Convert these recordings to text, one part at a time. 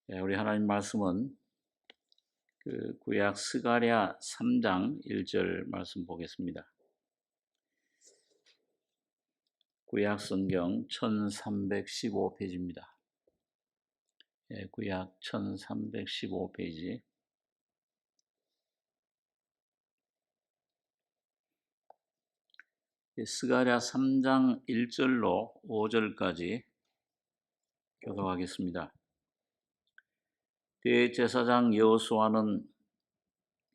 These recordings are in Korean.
우리 하나님 말씀은 그 구약 스가랴 3장 1절 말씀 보겠습니다. 구약 성경 1315페이지입니다. 구약 1315페이지. 스가랴 3장 1절로 5절까지 교독하겠습니다. 대제사장 여호수아는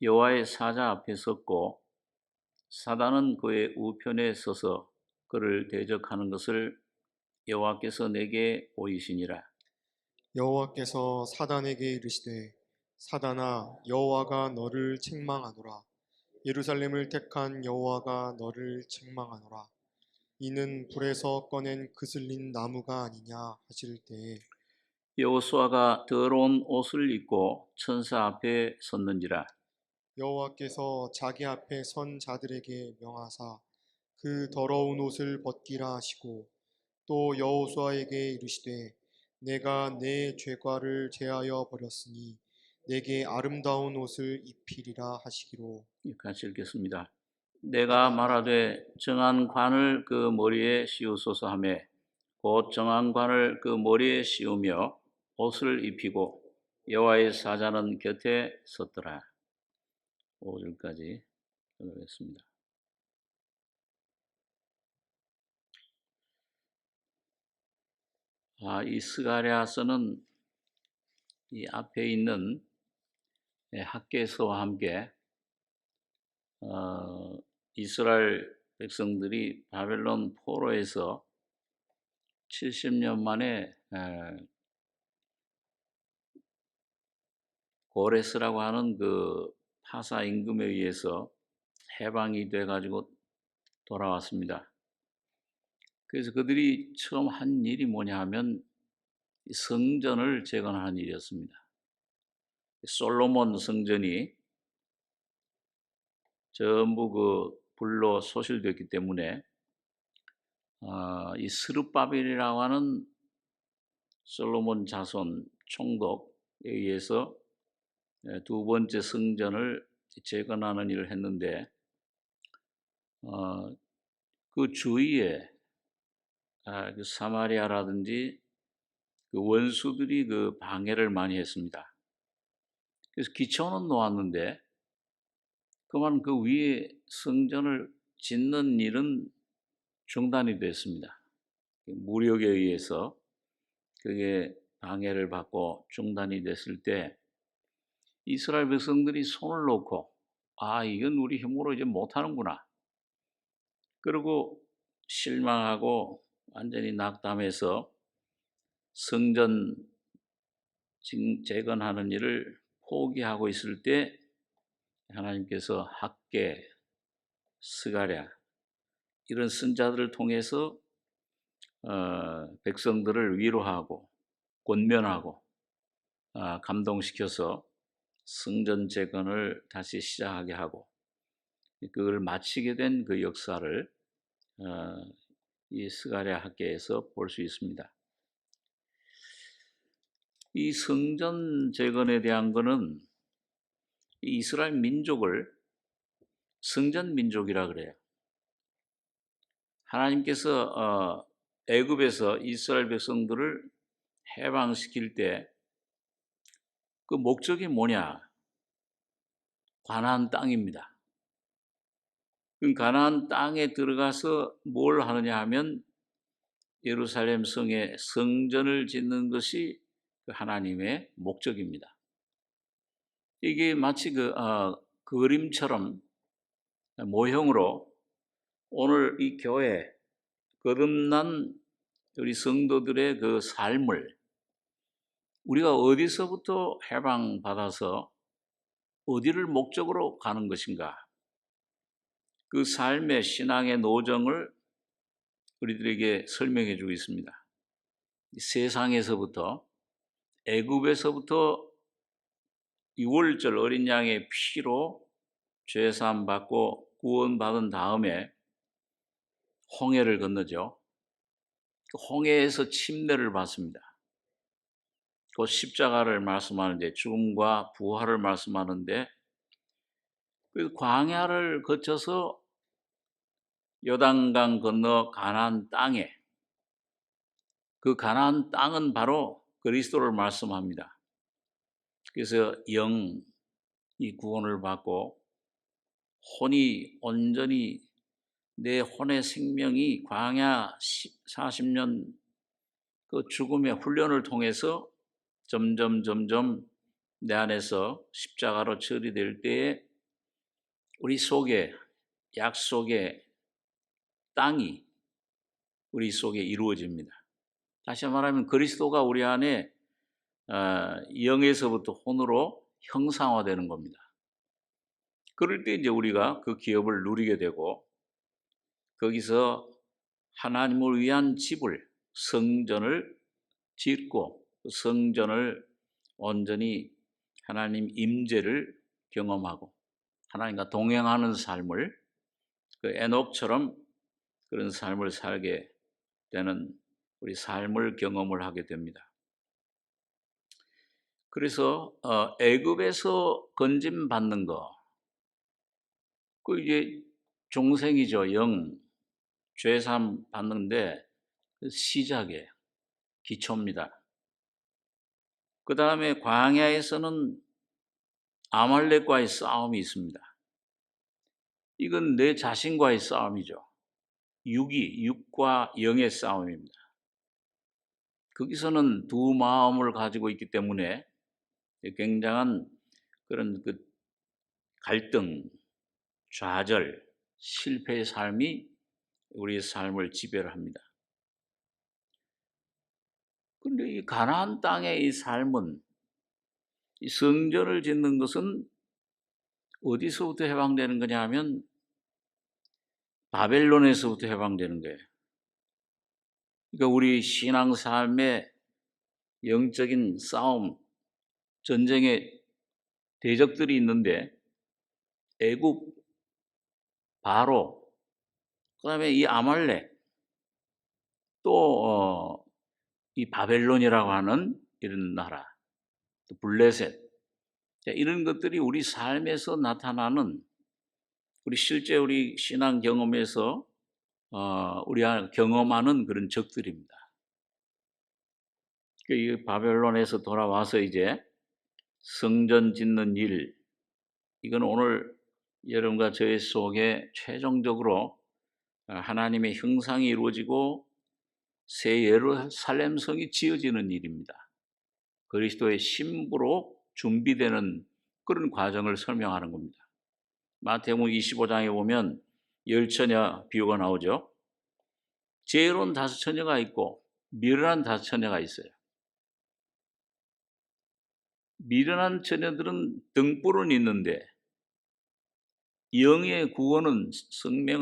여호와의 사자 앞에 섰고 사단은 그의 우편에 서서 그를 대적하는 것을 여호와께서 내게 보이시니라. 여호와께서 사단에게 이르시되 사단아 여호와가 너를 책망하노라. 예루살렘을 택한 여호와가 너를 책망하노라. 이는 불에서 꺼낸 그슬린 나무가 아니냐 하실 때에 여호수아가 더러운 옷을 입고 천사 앞에 섰는지라. 여호와께서 자기 앞에 선 자들에게 명하사 그 더러운 옷을 벗기라 하시고 또 여호수아에게 이르시되 내가 내 죄과를 제하여 버렸으니 내게 아름다운 옷을 입히리라 하시기로. 같이 읽겠습니다. 내가 말하되 정한 관을 그 머리에 씌우소서 하며 곧 정한 관을 그 머리에 씌우며 옷을 입히고 여호와의 사자는 곁에 섰더라. 5절까지 읽겠습니다. 이 스가랴서는 이 앞에 있는 학개서와 함께 이스라엘 백성들이 바벨론 포로에서 70년 만에 고레스라고 하는 그 파사 임금에 의해서 해방이 돼가지고 돌아왔습니다. 그래서 그들이 처음 한 일이 뭐냐 하면 성전을 재건하는 일이었습니다. 솔로몬 성전이 전부 그 불로 소실되었기 때문에 이 스룹바벨이라고 하는 솔로몬 자손 총독에 의해서 두 번째 성전을 재건하는 일을 했는데 그 주위에 그 사마리아라든지 그 원수들이 그 방해를 많이 했습니다. 그래서 기초는 놓았는데 그만 그 위에 성전을 짓는 일은 중단이 됐습니다. 무력에 의해서 그게 방해를 받고 중단이 됐을 때 이스라엘 백성들이 손을 놓고 이건 우리 힘으로 이제 못하는구나. 그리고 실망하고 완전히 낙담해서 성전 재건하는 일을 포기하고 있을 때 하나님께서 학개, 스가랴 이런 선자들을 통해서 백성들을 위로하고 권면하고 감동시켜서 성전 재건을 다시 시작하게 하고 그걸 마치게 된 그 역사를 이 스가랴 학개에서 볼 수 있습니다. 이 성전 재건에 대한 것은 이스라엘 민족을 성전 민족이라 그래요. 하나님께서 애굽에서 이스라엘 백성들을 해방시킬 때 그 목적이 뭐냐? 가나안 땅입니다. 그 가나안 땅에 들어가서 뭘 하느냐 하면 예루살렘 성에 성전을 짓는 것이 하나님의 목적입니다. 이게 마치 그림처럼 모형으로 오늘 이 교회 거듭난 우리 성도들의 그 삶을 우리가 어디서부터 해방받아서 어디를 목적으로 가는 것인가? 그 삶의 신앙의 노정을 우리들에게 설명해 주고 있습니다. 세상에서부터 애굽에서부터 유월절 어린 양의 피로 죄사함 받고 구원받은 다음에 홍해를 건너죠. 홍해에서 침례를 받습니다. 그 십자가를 말씀하는데 죽음과 부활을 말씀하는데 그 광야를 거쳐서 요단강 건너 가나안 땅에 그 가나안 땅은 바로 그리스도를 말씀합니다. 그래서 영이 구원을 받고 혼이 온전히 내 혼의 생명이 광야 40년 그 죽음의 훈련을 통해서 점점 내 안에서 십자가로 처리될 때에 우리 속에 약속의 땅이 우리 속에 이루어집니다. 다시 말하면 그리스도가 우리 안에 영에서부터 혼으로 형상화되는 겁니다. 그럴 때 이제 우리가 그 기업을 누리게 되고 거기서 하나님을 위한 집을 성전을 짓고 그 성전을 온전히 하나님 임재를 경험하고 하나님과 동행하는 삶을 그 에녹처럼 그런 삶을 살게 되는 우리 삶을 경험을 하게 됩니다. 그래서 애굽에서 건짐 받는 거, 그 이제 종생이죠. 영 죄삼 받는데 시작이에요. 기초입니다. 그 다음에 광야에서는 아말렉과의 싸움이 있습니다. 이건 내 자신과의 싸움이죠. 육과 영의 싸움입니다. 거기서는 두 마음을 가지고 있기 때문에 굉장한 그런 그 갈등, 좌절, 실패의 삶이 우리의 삶을 지배를 합니다. 그런데 이 가나안 땅의 이 삶은 이 성전을 짓는 것은 어디서부터 해방되는 거냐 하면 바벨론에서부터 해방되는 거예요. 그러니까 우리 신앙 삶의 영적인 싸움, 전쟁의 대적들이 있는데 애굽, 바로, 그다음에 이 아말렉, 또 이 바벨론이라고 하는 이런 나라, 또 블레셋, 이런 것들이 우리 삶에서 나타나는 우리 실제 우리 신앙 경험에서 우리가 경험하는 그런 적들입니다. 이 바벨론에서 돌아와서 이제 성전 짓는 일, 이건 오늘 여러분과 저의 속에 최종적으로 하나님의 형상이 이루어지고 새 예루살렘 성이 지어지는 일입니다. 그리스도의 신부로 준비되는 그런 과정을 설명하는 겁니다. 마태복음 25장에 보면 열처녀 비유가 나오죠. 지혜로운 5처녀가 있고 미련한 5처녀가 있어요. 미련한 처녀들은 등불은 있는데 영의 구원은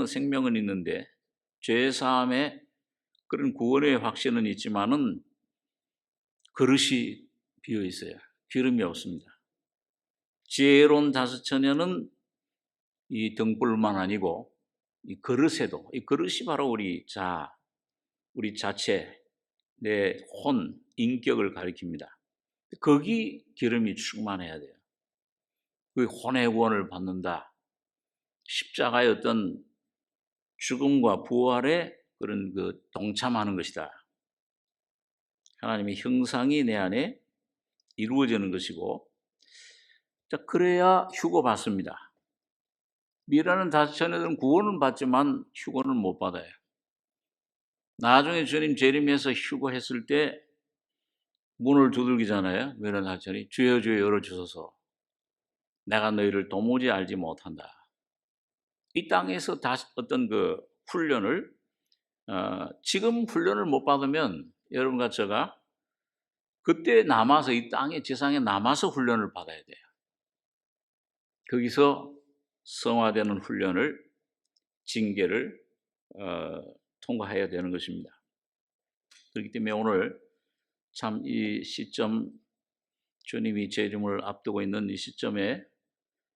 생명은 있는데 죄사함의 그런 구원의 확신은 있지만은 그릇이 비어 있어요. 기름이 없습니다. 지혜로운 5처녀는 이 등불만 아니고 이 그릇에도, 이 그릇이 바로 우리 자체, 내 혼, 인격을 가리킵니다. 거기 기름이 충만해야 돼요. 그 혼의 구원을 받는다. 십자가의 어떤 죽음과 부활에 그런 그 동참하는 것이다. 하나님의 형상이 내 안에 이루어지는 것이고, 자, 그래야 휴거 받습니다. 미라는 5처녀들은 구원은 받지만 휴거는 못 받아요. 나중에 주님 재림해서 휴거했을 때 문을 두들기잖아요. 미라는 5처녀이 주여 주여 열어주소서. 내가 너희를 도무지 알지 못한다. 이 땅에서 다시 어떤 그 훈련을 지금 훈련을 못 받으면 여러분과 제가 그때 남아서 이 땅의 지상에 남아서 훈련을 받아야 돼요. 거기서 성화되는 훈련을 징계를 통과해야 되는 것입니다. 그렇기 때문에 오늘 참 이 시점 주님이 재림을 앞두고 있는 이 시점에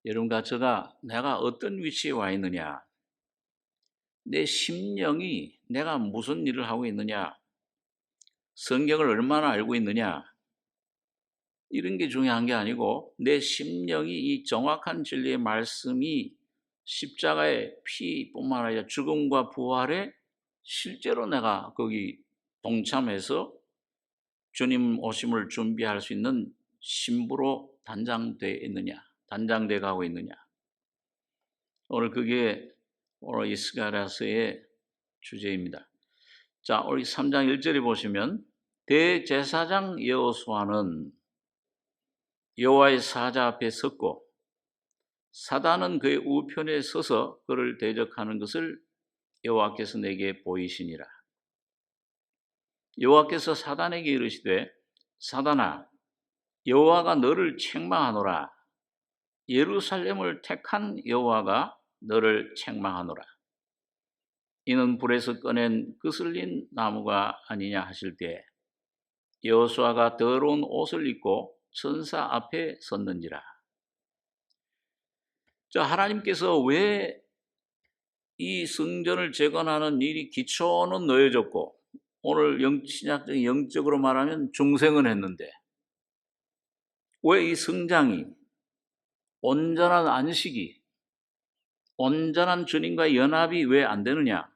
여러분과 제가 내가 어떤 위치에 와 있느냐, 내 심령이 내가 무슨 일을 하고 있느냐, 성경을 얼마나 알고 있느냐, 이런 게 중요한 게 아니고 내 심령이 이 정확한 진리의 말씀이 십자가의 피뿐만 아니라 죽음과 부활에 실제로 내가 거기 동참해서 주님 오심을 준비할 수 있는 신부로 단장돼 가고 있느냐. 오늘 그게 오늘 이 스가랴서의 주제입니다. 자, 우리 3장 1절에 보시면 대제사장 여호수아는 여호와의 사자 앞에 섰고 사단은 그의 우편에 서서 그를 대적하는 것을 여호와께서 내게 보이시니라. 여호와께서 사단에게 이르시되 사단아 여호와가 너를 책망하노라. 예루살렘을 택한 여호와가 너를 책망하노라. 이는 불에서 꺼낸 그슬린 나무가 아니냐 하실 때 여호수아가 더러운 옷을 입고 천사 앞에 섰는지라. 자, 하나님께서 왜 이 성전을 재건하는 일이 기초는 놓여졌고 오늘 신약적인 영적으로 말하면 중생은 했는데 왜 이 성장이 온전한 안식이 온전한 주님과의 연합이 왜 안 되느냐?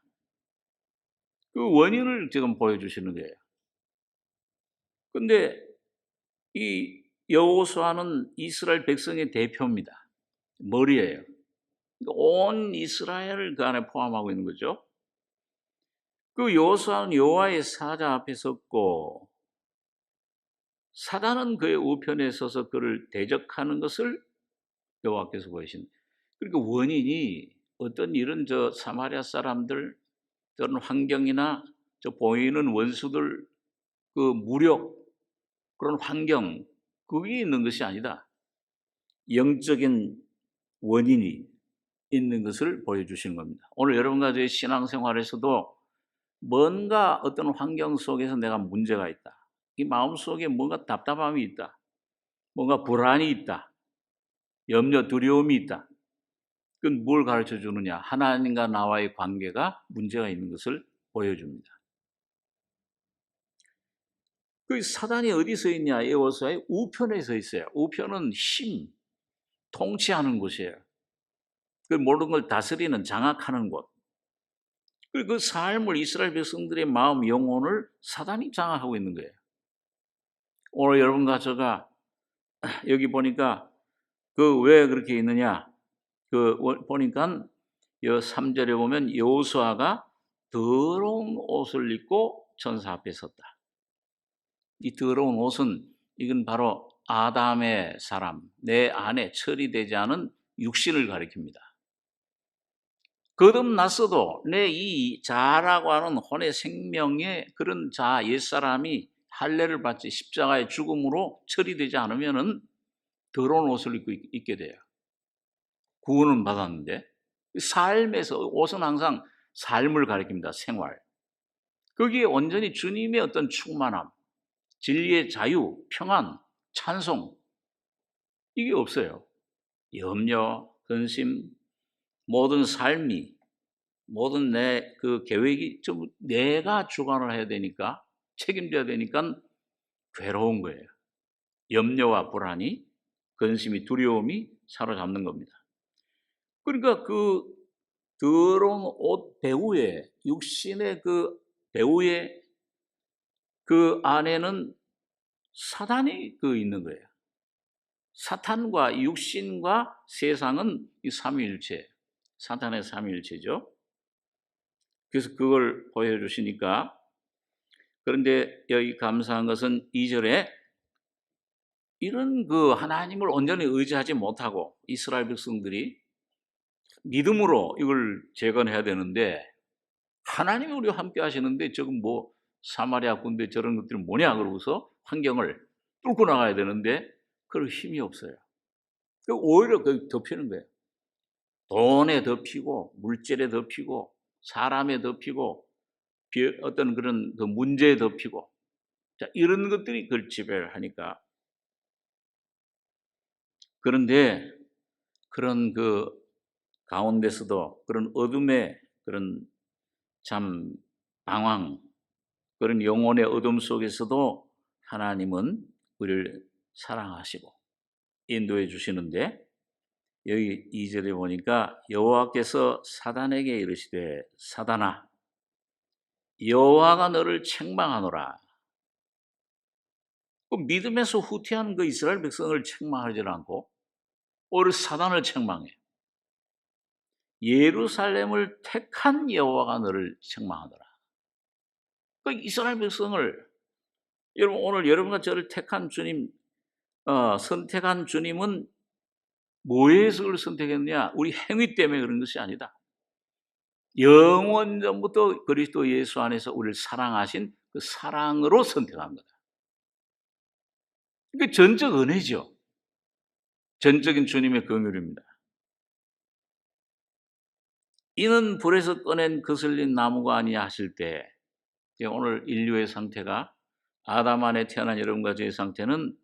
그 원인을 지금 보여주시는 거예요. 근데 이 여호수아는 이스라엘 백성의 대표입니다. 머리예요. 온 이스라엘을 그 안에 포함하고 있는 거죠. 그 여호수아는 여호와의 사자 앞에 섰고 사단은 그의 우편에 서서 그를 대적하는 것을 여호와께서 보이신. 그러니까 원인이 어떤 이런 사마리아 사람들 또는 환경이나 보이는 원수들 그 무력 그런 환경 그게 있는 것이 아니다. 영적인 원인이 있는 것을 보여주시는 겁니다. 오늘 여러분과 저의 신앙생활에서도 뭔가 어떤 환경 속에서 내가 문제가 있다. 이 마음속에 뭔가 답답함이 있다. 뭔가 불안이 있다. 염려, 두려움이 있다. 그건 뭘 가르쳐 주느냐? 하나님과 나와의 관계가 문제가 있는 것을 보여줍니다. 그 사단이 어디 서 있냐? 여호수아의 우편에 서 있어요. 우편은 힘, 통치하는 곳이에요. 그 모든 걸 다스리는 장악하는 곳. 그리고 그 삶을 이스라엘 백성들의 마음, 영혼을 사단이 장악하고 있는 거예요. 오늘 여러분과 제가 여기 보니까 그 왜 그렇게 있느냐? 그 보니까 3절에 보면 여호수아가 더러운 옷을 입고 천사 앞에 섰다. 이 더러운 옷은 이건 바로 아담의 사람, 내 안에 처리되지 않은 육신을 가리킵니다. 거듭났어도 내 이 자라고 하는 혼의 생명의 그런 자 옛사람이 할례를 받지 십자가의 죽음으로 처리되지 않으면은 더러운 옷을 입고 있게 돼요. 구원은 받았는데 삶에서 옷은 항상 삶을 가리킵니다. 생활. 거기에 온전히 주님의 어떤 충만함, 진리의 자유, 평안, 찬송 이게 없어요. 염려, 근심, 모든 삶이 모든 내 그 계획이 전부 내가 주관을 해야 되니까 책임져야 되니까 괴로운 거예요. 염려와 불안이 근심이 두려움이 사로잡는 겁니다. 그러니까 그 더러운 옷 배후에 육신의 그 배후에 그 안에는 사단이 그 있는 거예요. 사탄과 육신과 세상은 이 삼위일체, 사탄의 삼위일체죠. 그래서 그걸 보여주시니까 그런데 여기 감사한 것은 2절에 이런 그 하나님을 온전히 의지하지 못하고 이스라엘 백성들이 믿음으로 이걸 재건해야 되는데 하나님이 우리와 함께 하시는데 저건 뭐 사마리아 군대 저런 것들은 뭐냐 그러고서 환경을 뚫고 나가야 되는데 그럴 힘이 없어요. 오히려 덮이는 거예요. 돈에 덮이고 물질에 덮이고 사람에 덮이고 어떤 그런 그 문제에 덮이고 자, 이런 것들이 그걸 지배를 하니까 그런데 그런 그 가운데서도 그런 어둠의 그런 참 방황 그런 영혼의 어둠 속에서도 하나님은 우리를 사랑하시고 인도해 주시는데 여기 2절에 보니까 여호와께서 사단에게 이르시되 사단아 여호와가 너를 책망하노라. 그 믿음에서 후퇴한 그 이스라엘 백성을 책망하지 않고 오히려 사단을 책망해. 예루살렘을 택한 여호와가 너를 책망하더라. 그 이스라엘 백성을 여러분 오늘 여러분과 저를 택한 주님, 선택한 주님은 뭐에서 그를 선택했느냐? 우리 행위 때문에 그런 것이 아니다. 영원전부터 그리스도 예수 안에서 우리를 사랑하신 그 사랑으로 선택한 거다. 그 전적 은혜죠. 전적인 주님의 긍휼입니다. 이는 불에서 꺼낸 거슬린 나무가 아니냐 하실 때 오늘 인류의 상태가 아담 안에 태어난 여러분과 저의 상태는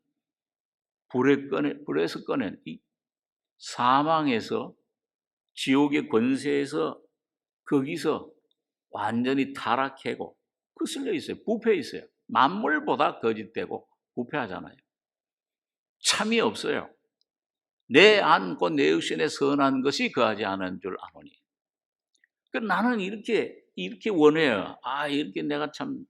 불에서 꺼낸 이 사망에서 지옥의 권세에서 거기서 완전히 타락하고 거슬려 있어요. 부패해 있어요. 만물보다 거짓되고 부패하잖아요. 참이 없어요. 내 안고 내 의신에 선한 것이 거하지 않은 줄 아노니. 나는 이렇게 원해요. 이렇게 내가 참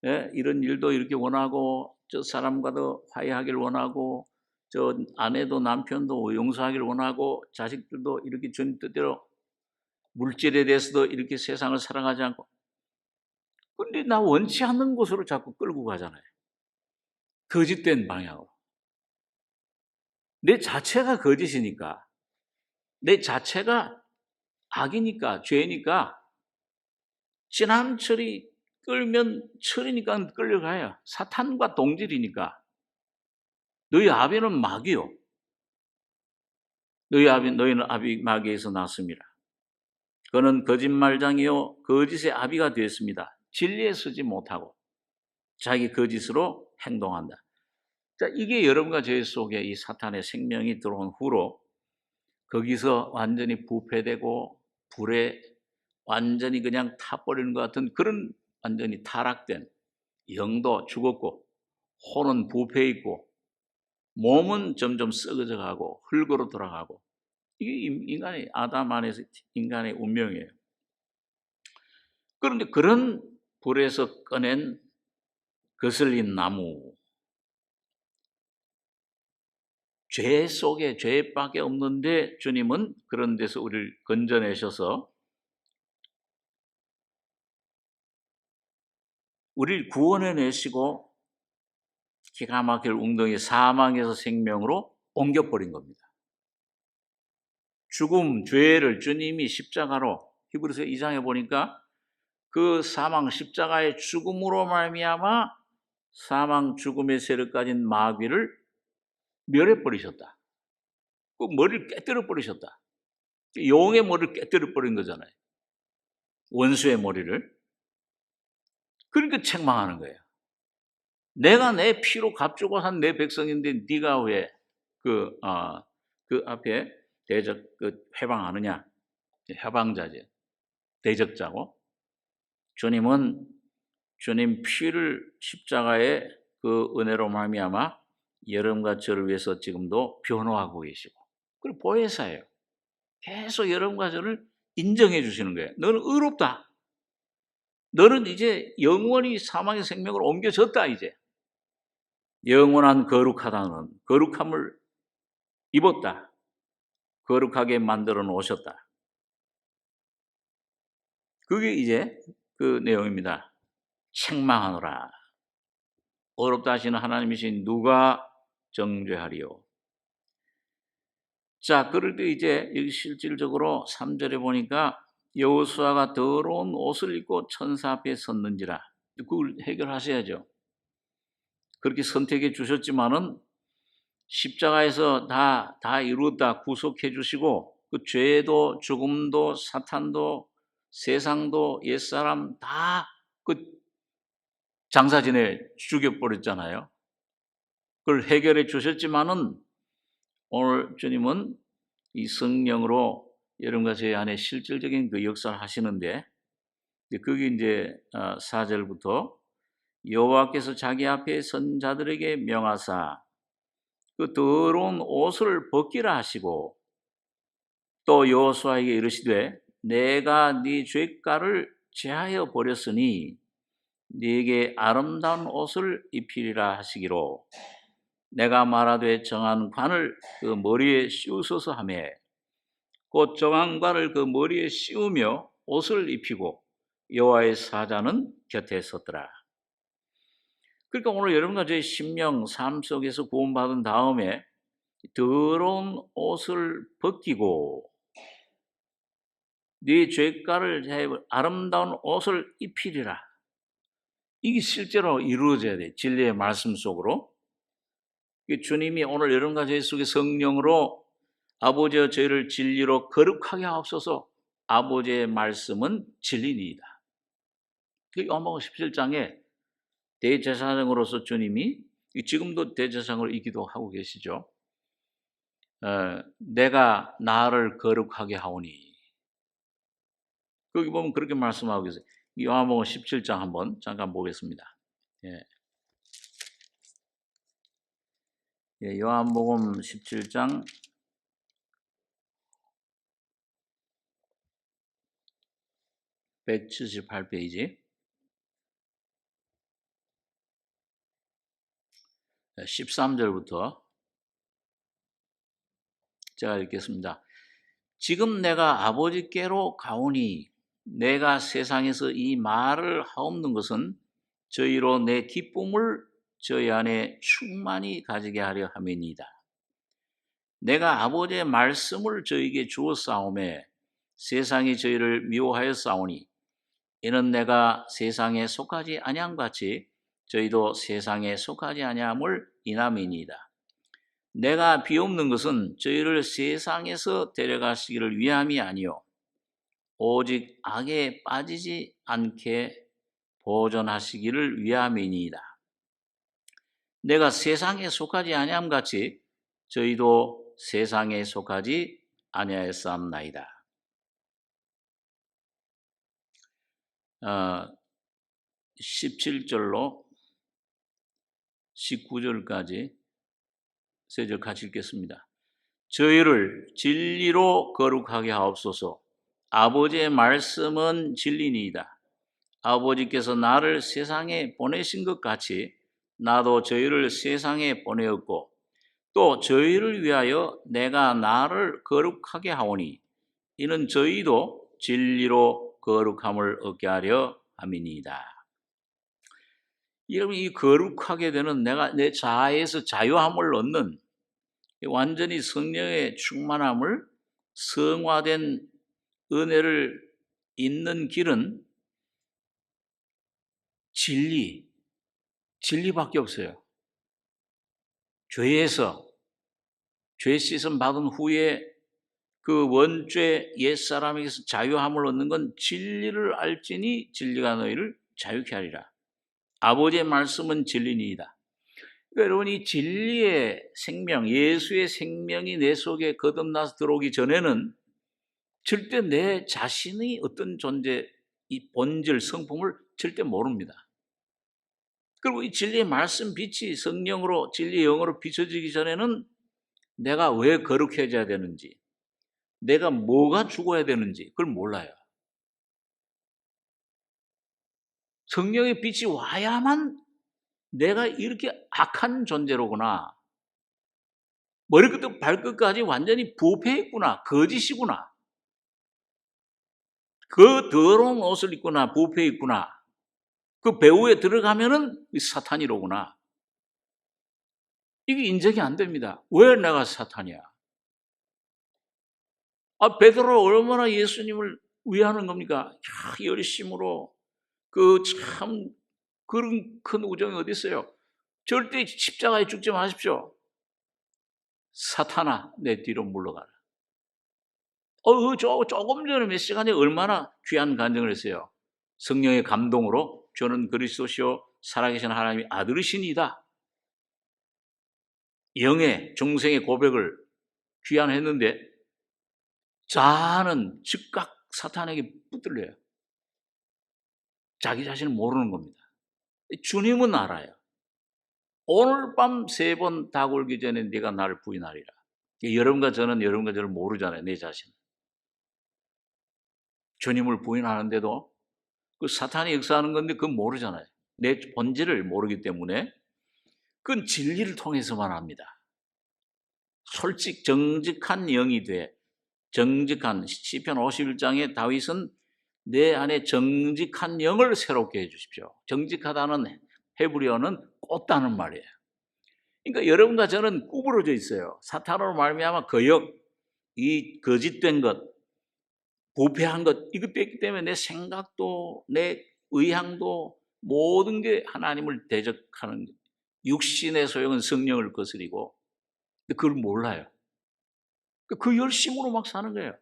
이런 일도 이렇게 원하고 저 사람과도 화해하길 원하고 저 아내도 남편도 용서하길 원하고 자식들도 이렇게 주님 뜻대로 물질에 대해서도 이렇게 세상을 사랑하지 않고 근데 나 원치 않는 곳으로 자꾸 끌고 가잖아요. 거짓된 방향으로. 내 자체가 거짓이니까 내 자체가 악이니까 죄니까 지남철이 끌면 철이니까 끌려가요. 사탄과 동질이니까. 너희 아비는 마귀요. 너희는 아비 마귀에서 났습니다. 그는 거짓말장이요 거짓의 아비가 되었습니다. 진리에 서지 못하고 자기 거짓으로 행동한다. 자, 이게 여러분과 저희 속에 이 사탄의 생명이 들어온 후로 거기서 완전히 부패되고 불에 완전히 그냥 타버리는 것 같은 그런 완전히 타락된 영도 죽었고 혼은 부패해 있고 몸은 점점 썩어져 가고 흙으로 돌아가고 이게 인간의 아담 안에서 인간의 운명이에요. 그런데 그런 불에서 꺼낸 거슬린 나무 죄 속에 죄밖에 없는데 주님은 그런 데서 우리를 건져내셔서 우리를 구원해내시고 기가 막힐 웅덩이 사망에서 생명으로 옮겨버린 겁니다. 죽음, 죄를 주님이 십자가로 히브리서 2장에 보니까 그 사망 십자가의 죽음으로 말미암아 사망 죽음의 세를 가진 마귀를 멸해버리셨다. 그 머리를 깨뜨려 버리셨다. 용의 머리를 깨뜨려 버린 거잖아요. 원수의 머리를. 그러니까 책망하는 거예요. 내가 내 피로 값주고 산 내 백성인데 네가 왜 그 앞에 회방하느냐? 해방자지. 대적자고. 주님은 주님 피를 십자가의 그 은혜로 말미암아 여러분과 저를 위해서 지금도 변호하고 계시고 그리고 보혜사예요. 계속 여러분과 저를 인정해 주시는 거예요. 너는 의롭다. 너는 이제 영원히 사망의 생명으로 옮겨졌다 이제. 영원한 거룩하다는 거룩함을 입었다. 거룩하게 만들어 놓으셨다. 그게 이제 그 내용입니다. 책망하노라. 어렵다 하시는 하나님이신 누가 정죄하리요. 자, 그럴 때 이제 여기 실질적으로 3절에 보니까 여호수아가 더러운 옷을 입고 천사 앞에 섰는지라. 그걸 해결하셔야죠. 그렇게 선택해 주셨지만은 십자가에서 다 이루었다 구속해 주시고 그 죄도 죽음도 사탄도 세상도 옛사람 다 그 장사진에 죽여버렸잖아요. 그걸 해결해 주셨지만은 오늘 주님은 이 성령으로 여러분과 저희 안에 실질적인 그 역사를 하시는데 그게 이제 4절부터 여호와께서 자기 앞에 선 자들에게 명하사 그 더러운 옷을 벗기라 하시고 또 여호수아에게 이르시되 내가 네 죄가를 제하여 버렸으니 네게 아름다운 옷을 입히리라 하시기로 내가 말하되 정한 관을 그 머리에 씌우소서 하며 곧 정한 관을 그 머리에 씌우며 옷을 입히고 여호와의 사자는 곁에 섰더라. 그러니까 오늘 여러분과 저의 심령 삶 속에서 구원받은 다음에 더러운 옷을 벗기고 네 죄가를 제하여 아름다운 옷을 입히리라. 이게 실제로 이루어져야 돼. 진리의 말씀 속으로. 주님이 오늘 여러분과 저희 속에 성령으로 아버지여 저희를 진리로 거룩하게 하옵소서. 아버지의 말씀은 진리니이다. 요한복음 17장에 대제사장으로서 주님이 지금도 대제사장으로 이 기도하고 계시죠. 내가 나를 거룩하게 하오니. 거기 보면 그렇게 말씀하고 계세요. 요한복음 17장 한번 잠깐 보겠습니다. 요한복음 17장 178페이지 13절부터 제가 읽겠습니다. 지금 내가 아버지께로 가오니 내가 세상에서 이 말을 하옵는 것은 저희로 내 기쁨을 저희 안에 충만히 가지게 하려 함이니이다. 내가 아버지의 말씀을 저희에게 주었사오매 세상이 저희를 미워하였사오니 이는 내가 세상에 속하지 아니함 같이 저희도 세상에 속하지 아니함을 인함이니이다. 내가 비옵는 것은 저희를 세상에서 데려가시기를 위함이 아니요 오직 악에 빠지지 않게 보존하시기를 위함이니이다. 내가 세상에 속하지 아니함 같이 저희도 세상에 속하지 아니하였사옵나이다. 17절로 19절까지 세 절 같이 읽겠습니다. 저희를 진리로 거룩하게 하옵소서. 아버지의 말씀은 진리니이다. 아버지께서 나를 세상에 보내신 것 같이 나도 저희를 세상에 보내었고 또 저희를 위하여 내가 나를 거룩하게 하오니 이는 저희도 진리로 거룩함을 얻게 하려 함이니이다. 여러분, 이 거룩하게 되는 내가 내 자아에서 자유함을 얻는 완전히 성령의 충만함을 성화된 은혜를 잇는 길은 진리밖에 없어요. 죄에서 죄 씻음 받은 후에 그 원죄 옛사람에게서 자유함을 얻는 건 진리를 알지니 진리가 너희를 자유케 하리라. 아버지의 말씀은 진리니이다. 그러니까 여러분 이 진리의 생명, 예수의 생명이 내 속에 거듭나서 들어오기 전에는 절대 내 자신이 어떤 존재, 이 본질, 성품을 절대 모릅니다. 그리고 이 진리의 말씀 빛이 성령으로 진리의 영으로 비춰지기 전에는 내가 왜 거룩해져야 되는지, 내가 뭐가 죽어야 되는지 그걸 몰라요. 성령의 빛이 와야만 내가 이렇게 악한 존재로구나, 머리부터 발끝까지 완전히 부패 있구나, 거짓이구나, 그 더러운 옷을 입구나, 부패 있구나, 그 배후에 들어가면은 사탄이로구나. 이게 인정이 안 됩니다. 왜 내가 사탄이야? 베드로 얼마나 예수님을 위하는 겁니까? 열심으로 참 그런 큰 우정이 어디 있어요? 절대 십자가에 죽지 마십시오. 사탄아, 내 뒤로 물러가라. 조금 전에 몇 시간에 얼마나 귀한 간증을 했어요. 성령의 감동으로 저는 그리스도시요 살아계신 하나님의 아들이시니다. 영의 중생의 고백을 귀환했는데 자아는 즉각 사탄에게 붙들려요. 자기 자신을 모르는 겁니다. 주님은 알아요. 오늘 밤 3번 닭 울기 전에 네가 나를 부인하리라. 여러분과 저는 모르잖아요, 내 자신. 주님을 부인하는데도 그 사탄이 역사하는 건데 그건 모르잖아요. 내 본질을 모르기 때문에 그건 진리를 통해서만 합니다. 정직한 영이 돼. 정직한 시편 51장에 다윗은 내 안에 정직한 영을 새롭게 해 주십시오. 정직하다는 헤브리어는 꽂다는 말이에요. 그러니까 여러분과 저는 구부러져 있어요. 사탄으로 말미암아 거역, 이 거짓된 것, 부패한 것, 이것도 있기 때문에 내 생각도 내 의향도 모든 게 하나님을 대적하는 것. 육신의 소용은 성령을 거스리고 그걸 몰라요. 그 열심으로 막 사는 거예요.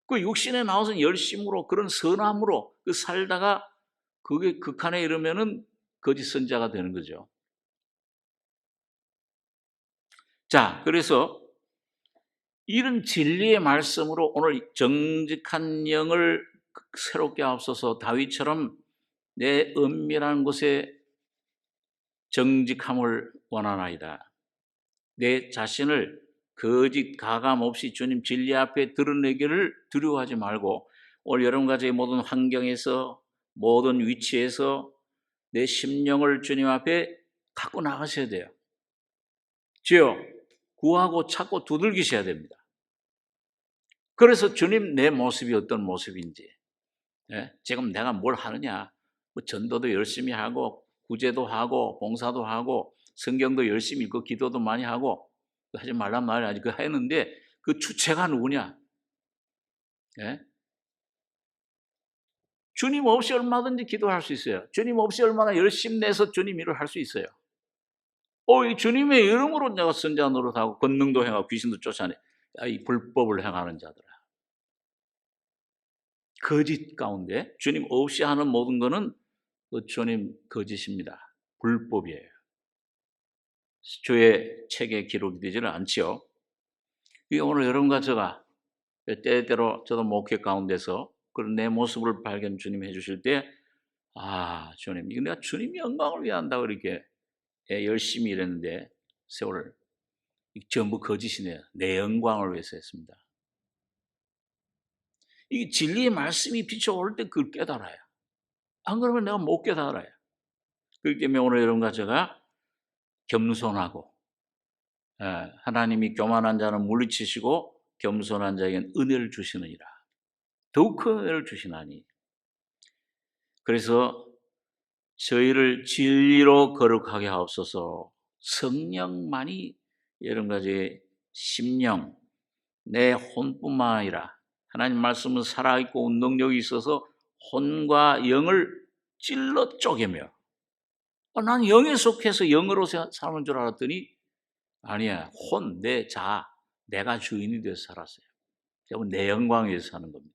그 육신에 나와서 열심으로 그런 선함으로 그 살다가 그게 극한에 이르면은 거짓 선자가 되는 거죠. 자, 그래서 이런 진리의 말씀으로 오늘 정직한 영을 새롭게 앞서서 다윗처럼 내 은밀한 곳에 정직함을 원하나이다. 내 자신을 거짓 가감 없이 주님 진리 앞에 드러내기를 두려워하지 말고 오늘 여러분 가지의 모든 환경에서 모든 위치에서 내 심령을 주님 앞에 갖고 나가셔야 돼요. 주여 구하고 찾고 두들기셔야 됩니다. 그래서 주님 내 모습이 어떤 모습인지, 지금 내가 뭘 하느냐, 뭐 전도도 열심히 하고 구제도 하고 봉사도 하고 성경도 열심히 읽고 기도도 많이 하고 하지 말란 말이 아니고 그거 했는데 그 주체가 누구냐? 주님 없이 얼마든지 기도할 수 있어요. 주님 없이 얼마나 열심히 내서 주님 일을 할 수 있어요. 이 주님의 이름으로 내가 선자 노릇하고 권능도 행하고 귀신도 쫓아내. 이 불법을 행하는 자들아. 거짓 가운데 주님 없이 하는 모든 것은 주님 거짓입니다. 불법이에요. 주의 책에 기록이 되지는 않지요. 오늘 여러분과 제가 때때로 저도 목회 가운데서 그런 내 모습을 발견 주님 해주실 때, 주님, 이거 내가 주님의 영광을 위해 한다고 이렇게 열심히 일했는데 세월 전부 거짓이네요. 내 영광을 위해서 했습니다. 이 진리의 말씀이 비춰올 때 그걸 깨달아요. 안 그러면 내가 못 깨달아요. 그렇기 때문에 오늘 여러분과 제가 겸손하고, 하나님이 교만한 자는 물리치시고 겸손한 자에게는 은혜를 주시느니라. 더욱 큰 은혜를 주시나니. 그래서 저희를 진리로 거룩하게 하옵소서. 성령만이 여러 가지 심령, 내 혼뿐만 아니라 하나님 말씀은 살아있고 운동력이 있어서 혼과 영을 찔러 쪼개며, 난 영에 속해서 영으로 사는 줄 알았더니 아니야. 내 자, 내가 주인이 되어서 살았어요. 결국 내 영광 위해서 사는 겁니다.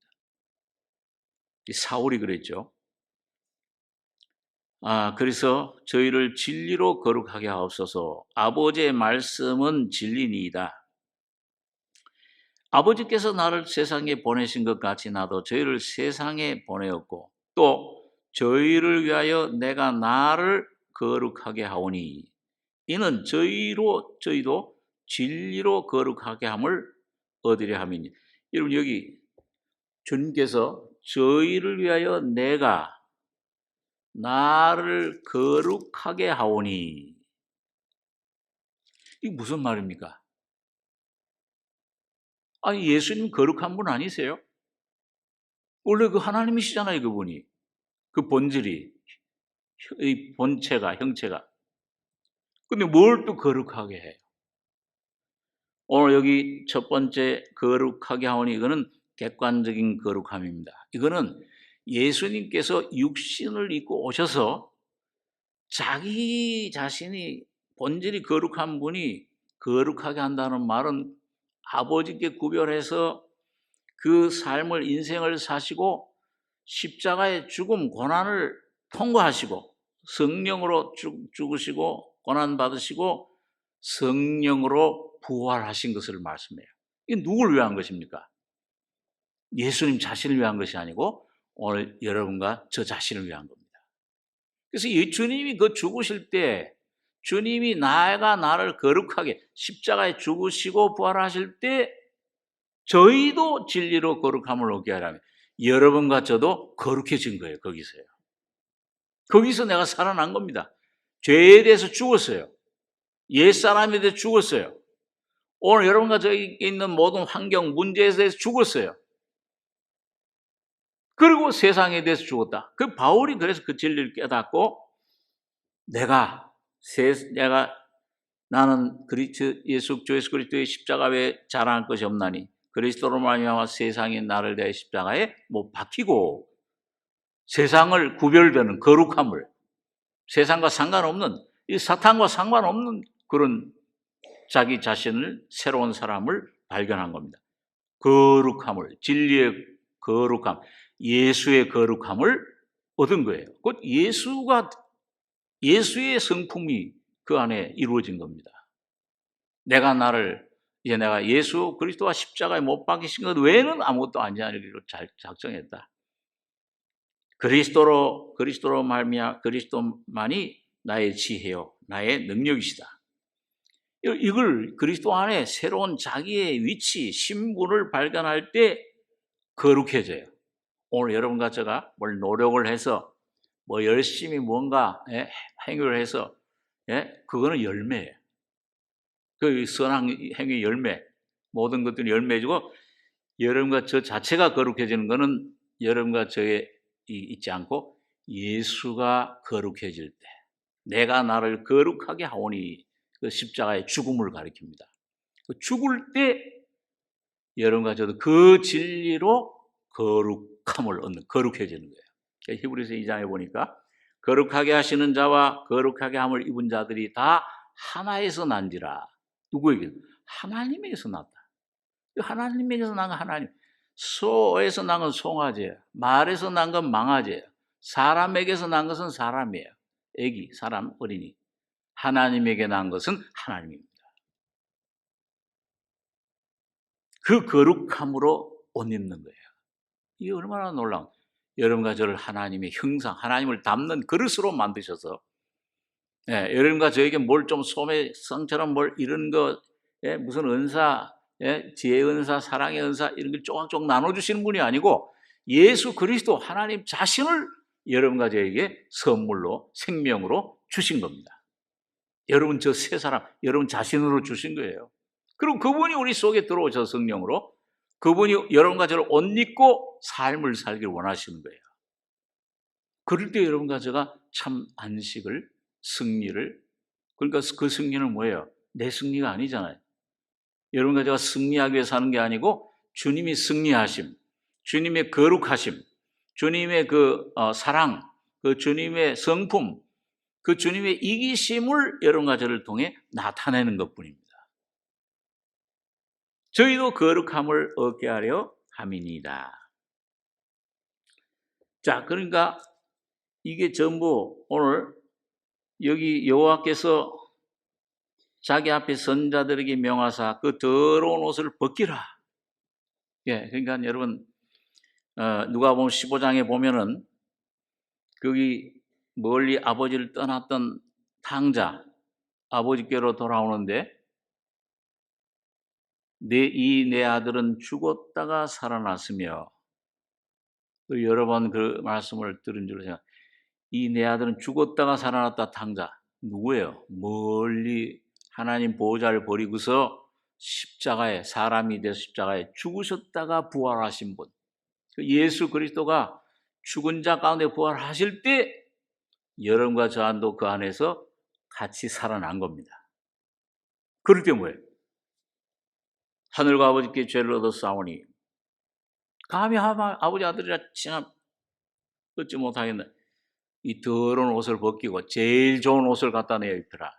사울이 그랬죠. 그래서 저희를 진리로 거룩하게 하옵소서. 아버지의 말씀은 진리니이다. 아버지께서 나를 세상에 보내신 것 같이 나도 저희를 세상에 보내었고 또 저희를 위하여 내가 나를 거룩하게 하오니 이는 저희도 진리로 거룩하게 함을 얻으려 함이니. 여러분 여기 주님께서 저희를 위하여 내가 나를 거룩하게 하오니, 이게 무슨 말입니까? 예수님 거룩한 분 아니세요? 원래 그 하나님이시잖아요, 그분이. 그 본질이, 이 본체가, 형체가. 근데 뭘 또 거룩하게 해요? 오늘 여기 첫 번째 거룩하게 하오니 이거는 객관적인 거룩함입니다. 이거는 예수님께서 육신을 입고 오셔서 자기 자신이 본질이 거룩한 분이 거룩하게 한다는 말은 아버지께 구별해서 그 삶을 인생을 사시고 십자가의 죽음 고난을 통과하시고 성령으로 죽으시고 고난 받으시고 성령으로 부활하신 것을 말씀해요. 이게 누구를 위한 것입니까? 예수님 자신을 위한 것이 아니고 오늘 여러분과 저 자신을 위한 겁니다. 그래서 예수님이 그 죽으실 때 주님이 내가 나를 거룩하게 십자가에 죽으시고 부활하실 때 저희도 진리로 거룩함을 얻게 하라면 여러분과 저도 거룩해진 거예요. 거기서요. 거기서 내가 살아난 겁니다. 죄에 대해서 죽었어요. 옛사람에 대해서 죽었어요. 오늘 여러분과 저에게 있는 모든 환경, 문제에 대해서 죽었어요. 그리고 세상에 대해서 죽었다. 그 바울이 그래서 그 진리를 깨닫고 나는 예수 그리스도의 십자가 외에 자랑할 것이 없나니 그리스도로 말미암아 세상이 나를 대해 십자가에 못 박히고 세상을 구별되는 거룩함을 세상과 상관없는 이 사탄과 상관없는 그런 자기 자신을 새로운 사람을 발견한 겁니다. 거룩함을 진리의 거룩함 예수의 거룩함을 얻은 거예요. 곧 예수의 성품이 그 안에 이루어진 겁니다. 내가 예수 그리스도와 십자가에 못 박히신 것 외에는 아무것도 아니하기로 작정했다. 그리스도로 말미암아 그리스도만이 나의 지혜요 나의 능력이시다. 이걸 그리스도 안에 새로운 자기의 위치, 신분을 발견할 때 거룩해져요. 오늘 여러분과 제가 뭘 노력을 해서 뭐 열심히 뭔가 행위를 해서 그거는 열매예요. 그 선한 행위 열매, 모든 것들이 열매지고 여러분과 저 자체가 거룩해지는 것은 여러분과 저에 있지 않고 예수가 거룩해질 때 내가 나를 거룩하게 하오니 그 십자가의 죽음을 가리킵니다. 죽을 때 여러분과 저도 그 진리로 거룩함을 얻는 거룩해지는 거예요. 히브리서 2장에 보니까 거룩하게 하시는 자와 거룩하게 함을 입은 자들이 다 하나에서 난지라. 누구에게? 하나님에게서 났다. 하나님에게서 난 건 하나님. 소에서 난 건 송아지예요. 말에서 난 건 망아지예요. 사람에게서 난 것은 사람이에요. 애기, 사람, 어린이. 하나님에게 난 것은 하나님입니다. 그 거룩함으로 옷 입는 거예요. 이게 얼마나 놀라운 여러분과 저를 하나님의 형상, 하나님을 담는 그릇으로 만드셔서 여러분과 저에게 뭘 좀 소매성처럼 뭘 이런 거 무슨 은사, 지혜의 은사, 사랑의 은사 이런 걸 조금조금 나눠주시는 분이 아니고 예수 그리스도 하나님 자신을 여러분과 저에게 선물로 생명으로 주신 겁니다. 여러분 저 세 사람 여러분 자신으로 주신 거예요. 그리고 그분이 우리 속에 들어오셔서 성령으로 그분이 여러분과 저를 옷 입고 삶을 살기를 원하시는 거예요. 그럴 때 여러분과 제가 참 안식을 승리를 그러니까 그 승리는 뭐예요? 내 승리가 아니잖아요. 여러분과 제가 승리하기 위해서 하는 게 아니고 주님이 승리하심, 주님의 거룩하심, 주님의 그 사랑, 그 주님의 성품, 그 주님의 이기심을 여러분과 저를 통해 나타내는 것뿐입니다. 저희도 거룩함을 얻게 하려 함이니이다. 자, 그러니까 이게 전부 오늘 여기 여호와께서 자기 앞에 선자들에게 명하사 그 더러운 옷을 벗기라. 그러니까 여러분 누가복음 15장에 보면은 거기 멀리 아버지를 떠났던 탕자 아버지께로 돌아오는데 내 아들은 죽었다가 살아났으며 또 여러 번 그 말씀을 들은 줄로 생각. 이 내 아들은 죽었다가 살아났다 탕자 누구예요? 멀리 하나님 보호자를 버리고서 십자가에 사람이 돼서 십자가에 죽으셨다가 부활하신 분. 예수 그리스도가 죽은 자 가운데 부활하실 때 여러분과 저한도 그 안에서 같이 살아난 겁니다. 그럴 때 뭐예요? 하늘과 아버지께 죄를 얻어 싸우니 감히 아버지 아들이라 칭함 얻지 못하겠나. 이 더러운 옷을 벗기고 제일 좋은 옷을 갖다 내어 입히라.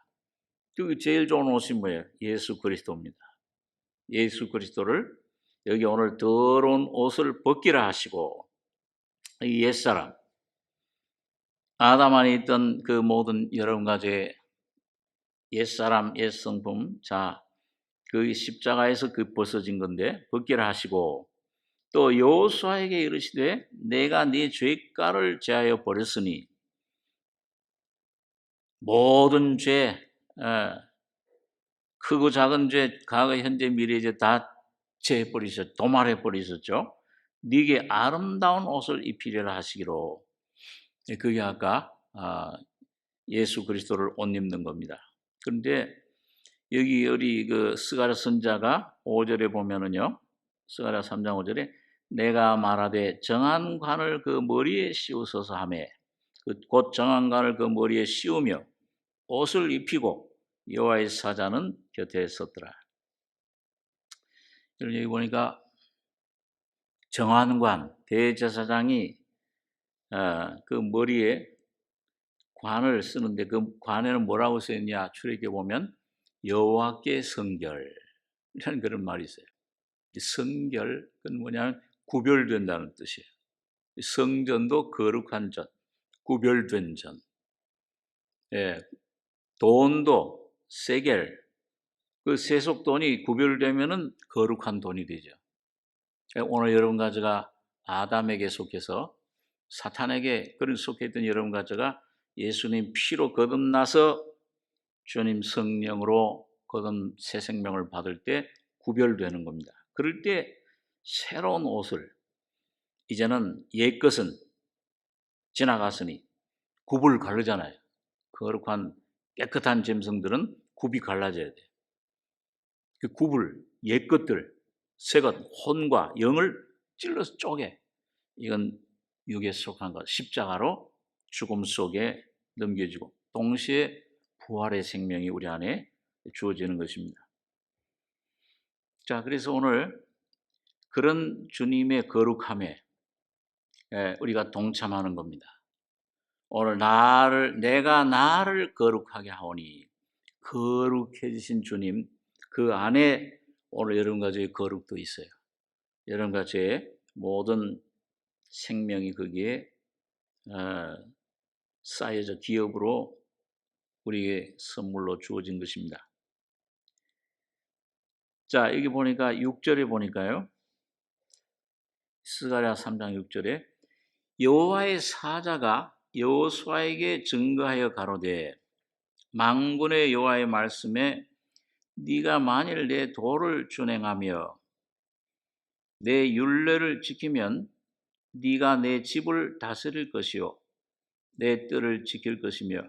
그 제일 좋은 옷이 뭐예요? 예수 그리스도입니다. 예수 그리스도를 여기 오늘 더러운 옷을 벗기라 하시고 이 옛사람 아담 안에 있던 그 모든 여러분과 제 옛사람 옛성품 자 그 십자가에서 그 벗어진 건데 벗기라 하시고 또 여호수아에게 이르시되 내가 네 죄가를 제하여 버렸으니 모든 죄 크고 작은 죄, 과거, 현재, 미래 이제 다 제해버리셨죠. 도말해버리셨죠. 네게 아름다운 옷을 입히려라 하시기로. 그게 아까 예수 그리스도를 옷 입는 겁니다. 그런데 여기 우리 그 스가랴 선자가 5절에 보면은요, 스가랴 3장 5절에 내가 말하되 정한 관을 그 머리에 씌우소서 하매, 곧 정한 관을 그 머리에 씌우며 옷을 입히고 여호와의 사자는 곁에 섰더라. 여기 보니까 정한 관, 대제사장이 그 머리에 관을 쓰는데 그 관에는 뭐라고 써있냐 출애굽에 보면 여호와께 성결이라는 그런 말이 있어요. 성결은 뭐냐면 구별된다는 뜻이에요. 성전도 거룩한 전, 구별된 전. 돈도 세겔, 그 세속 돈이 구별되면은 거룩한 돈이 되죠. 오늘 여러분과 제가 아담에게 속해서 사탄에게 그런 속해있던 여러분과 제가 예수님 피로 거듭나서 주님 성령으로 거듭 새 생명을 받을 때 구별되는 겁니다. 그럴 때 새로운 옷을, 이제는 옛것은 지나갔으니 굽을 가르잖아요. 거룩한 깨끗한 짐승들은 굽이 갈라져야 돼요. 그 굽을, 옛것들, 새것, 혼과 영을 찔러서 쪼개. 이건 육에 속한 것, 십자가로 죽음 속에 넘겨지고 동시에 부활의 생명이 우리 안에 주어지는 것입니다. 자, 그래서 오늘 그런 주님의 거룩함에 우리가 동참하는 겁니다. 오늘 내가 나를 거룩하게 하오니, 거룩해지신 주님, 그 안에 오늘 여러분과 저의 거룩도 있어요. 여러분과 저의 모든 생명이 거기에 쌓여져 기업으로 우리에게 선물로 주어진 것입니다. 자, 여기 보니까 6절에 보니까요, 스가랴 3장 6절에 여호와의 사자가 여호수아에게 증거하여 가로되 만군의 여호와의 말씀에 네가 만일 내 도를 준행하며 내 율례를 지키면 네가 내 집을 다스릴 것이요 내 뜰을 지킬 것이며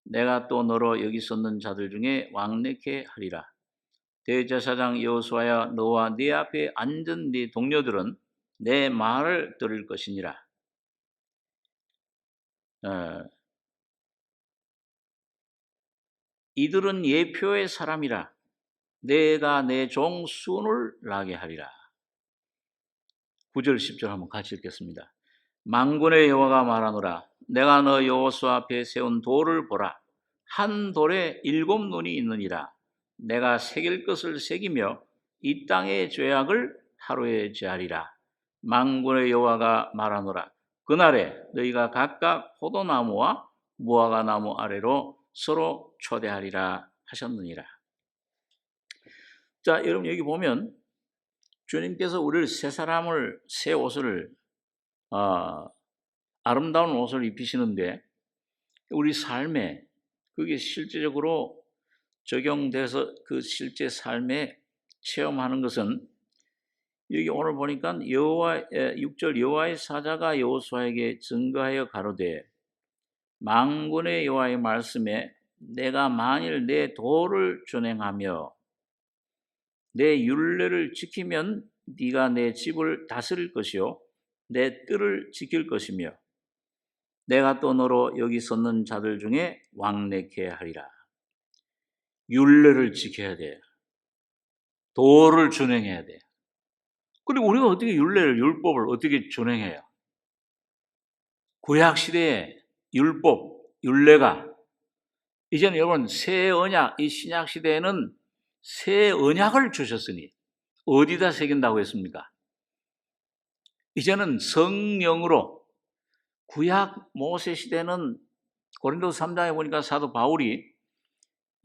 내가 또 너로 여기 섰는 자들 중에 왕래케 하리라. 대제사장 여호수아야, 너와 네 앞에 앉은 네 동료들은 내 말을 들을 것이니라. 이들은 예표의 사람이라. 내가 내 종 순을 나게 하리라. 9절 10절 한번 같이 읽겠습니다. 만군의 여호와가 말하노라. 내가 너 여호수아 앞에 세운 돌을 보라. 한 돌에 7 눈이 있느니라. 내가 새길 것을 새기며 이 땅의 죄악을 하루에 제하리라. 만군의 여호와가 말하노라. 그날에 너희가 각각 포도나무와 무화과 나무 아래로 서로 초대하리라 하셨느니라. 자, 여러분 여기 보면 주님께서 우리를 새 옷을 아름다운 옷을 입히시는데 우리 삶에 그게 실제적으로 적용돼서 그 실제 삶에 체험하는 것은 여기 오늘 보니까 6절 여호와의 사자가 여호수아에게 증거하여 가로되 만군의 여호와의 말씀에 내가 만일 내 도를 준행하며 내 율례를 지키면 네가 내 집을 다스릴 것이요 내 뜰을 지킬 것이며 내가 또 너로 여기 섰는 자들 중에 왕래케 하리라. 율례를 지켜야 돼. 도를 준행해야 돼. 그리고 우리가 어떻게 율법을 어떻게 준행해요? 구약 시대의 율법, 율례가 이제는 여러분 새 언약, 이 신약 시대에는 새 언약을 주셨으니 어디다 새긴다고 했습니까? 이제는 성령으로 구약 모세 시대는 고린도서 3장에 보니까 사도 바울이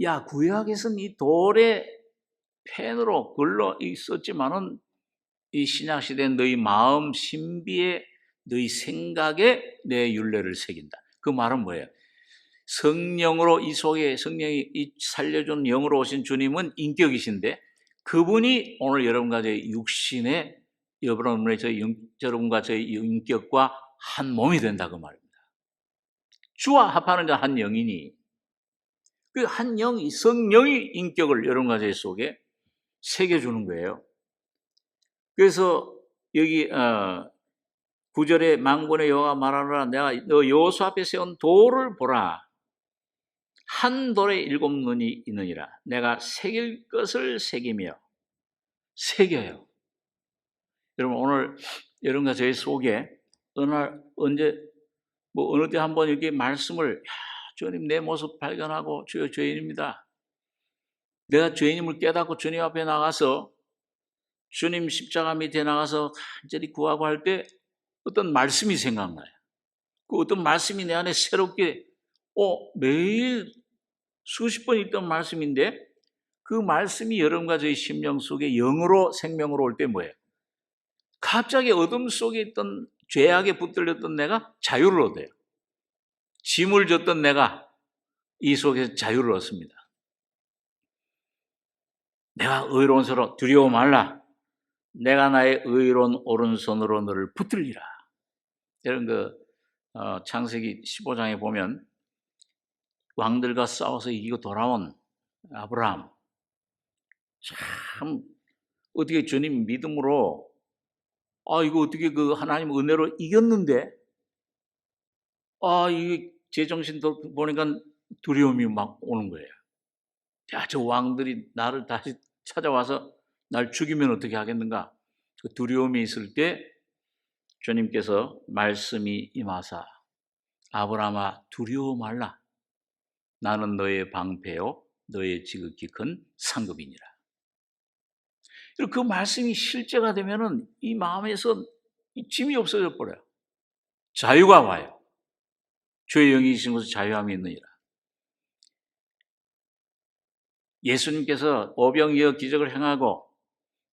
야 구약에서는 이 돌에 펜으로 글로 썼지만은 이 신약 시대는 너희 마음 신비에 너희 생각에 내 율례를 새긴다. 그 말은 뭐예요? 성령으로 이 속에 성령이 살려주는 영으로 오신 주님은 인격이신데 그분이 오늘 여러분과 저희 육신에 여러분과 저희 인격과 한 몸이 된다 그 말입니다. 주와 합하는 자 한 영이니 그 한 영이 성령이 인격을 여러분과 저희 속에 새겨주는 거예요. 그래서 여기 9절에 만군의 여호와가 말하노라 내가 너 여호수 앞에 세운 돌을 보라 한 돌에 7 눈이 있느니라 내가 새길 것을 새기며 새겨요. 여러분 오늘 여러분과 저희 속에 언제 어느 때 한번 이렇게 말씀을 주님 내 모습 발견하고 주여 죄인입니다. 내가 죄인임을 깨닫고 주님 앞에 나가서 주님 십자가 밑에 나가서 간절히 구하고 할 때 어떤 말씀이 생각나요. 그 어떤 말씀이 내 안에 새롭게 매일 수십 번 읽던 말씀인데 그 말씀이 여러분과 저희 심령 속에 영으로 생명으로 올 때 뭐예요? 갑자기 어둠 속에 있던 죄악에 붙들렸던 내가 자유를 얻어요. 짐을 졌던 내가 이 속에서 자유를 얻습니다. 내가 의로운 서로 두려워 말라. 내가 나의 의로운 오른손으로 너를 붙들리라. 이런 창세기 15장에 보면 왕들과 싸워서 이기고 돌아온 아브라함. 참 어떻게 주님 믿음으로 이거 어떻게 그 하나님 은혜로 이겼는데 이게 제정신 보니까 두려움이 막 오는 거예요. 야, 저 왕들이 나를 다시 찾아와서 날 죽이면 어떻게 하겠는가? 그 두려움이 있을 때 주님께서 말씀이 임하사 아브라함아 두려워 말라. 나는 너의 방패요 너의 지극히 큰 상급이니라. 그 말씀이 실제가 되면은 이 마음에서 짐이 없어져 버려요. 자유가 와요. 주의 영이 계신 곳에 자유함이 있느니라. 예수님께서 오병이어 기적을 행하고